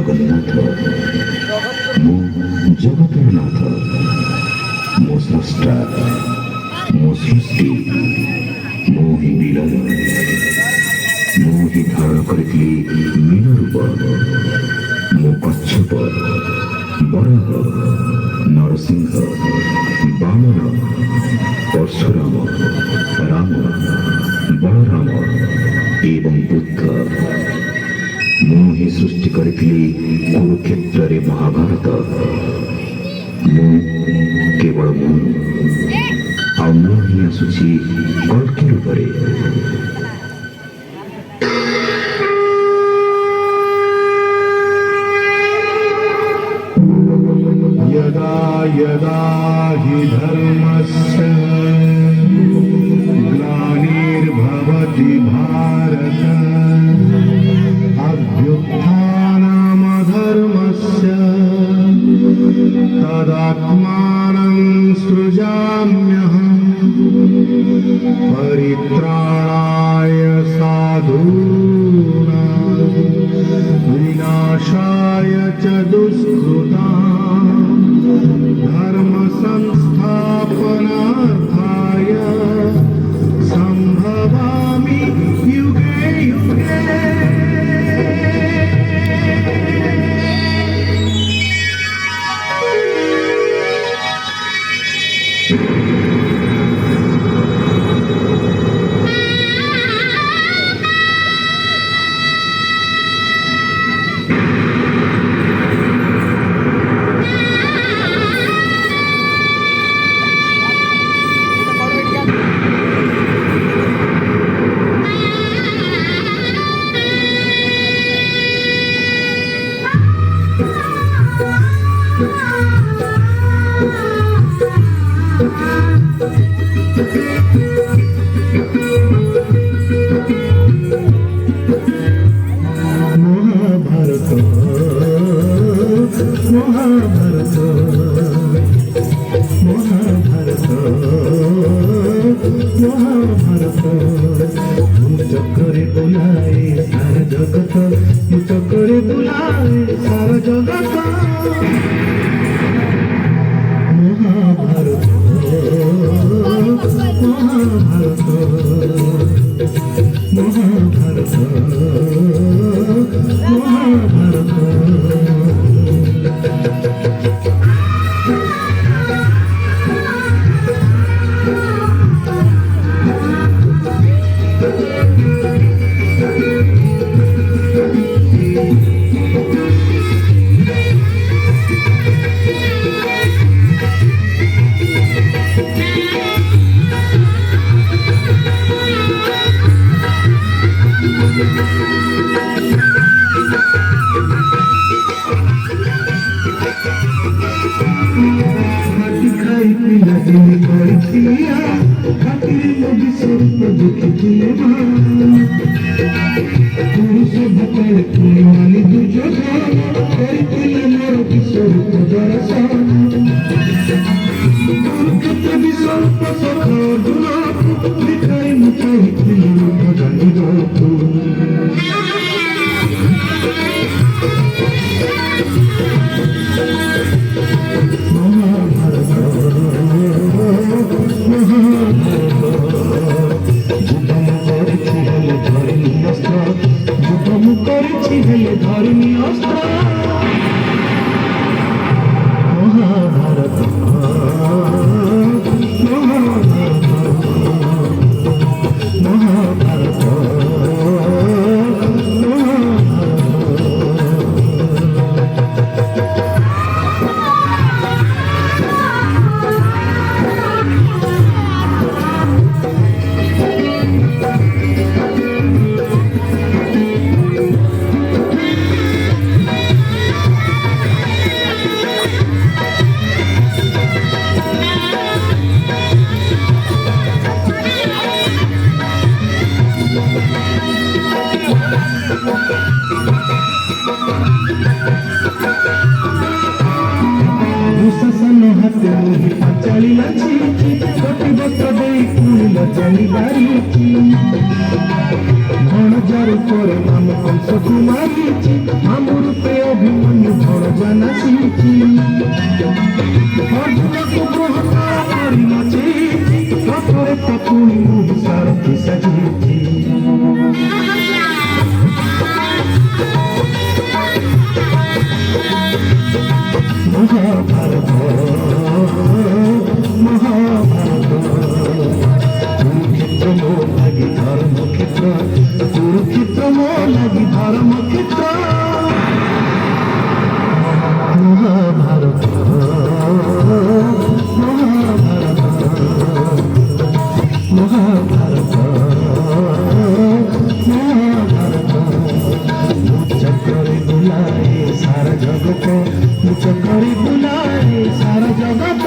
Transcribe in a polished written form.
ଜଗନ୍ନାଥ ମୁଁ ଜଗତର ନାଥ ମୋ ସ୍ରଷ୍ଟା ମୋ ସୃଷ୍ଟି ମୁଁ ହିଁ ବିଲୟ ମୁଁ ହିଁ ଧାରଣ କରିଥିଲି ମୀନ ରୂପ ମୁଁ କଚ୍ଛପ ବରାହ ନରସିଂହ ବାମନ ପରଶୁରାମ ରାମ ବଳରାମ ଏବଂ ବୁଦ୍ଧ ମୁଁ ହିଁ ସୃଷ୍ଟି କରିଥିଲି କୁରୁକ୍ଷେତ୍ରରେ ମହାଭାରତ ମୁଁ କେବଳ ମୁଁ ଆଉ ମୁଁ ହିଁ ଆସୁଛି କଳ୍କି ରୂପରେ। यदा यदा हि धर्मस्य ग्लानिर्भवति भारत अभ्युत्थानमधर्मस्य तदात्मानं सृजाम्यहम् परित्राणाय साधूनां विनाशाय च दुष्कृताम् धर्म संस्थापनार्थाय संभवामि युगे युगे। महाभारत महाभारत महाभारत महाभारत चक्रे बुलाए सारा जगत चक्रे बुलाए सारा जगत महाभारत महाभारत महाभारत महाभारत। चली ছিল জানিবারিছি ভণজার উপরে নাম কংস কুমারিছি আমরূপে অভিমন্যু ভণ জানাসিছি অর্জুনকে গ্রহণ করি নাচিছি রথরে তপুনি মুহি সারথি সাজিছি মহাভারত মহাভারত কুরুক্ষেত্র মো লাগি ধর্মক্ষেত্র কুরুক্ষেত্র মো লাগি ধর্মক্ষেত্র মহাভারত মহাভারত মহাভারত মহাভারত চক্রে বুলায় সারা জগত চক্রে বুলায় সারা জগত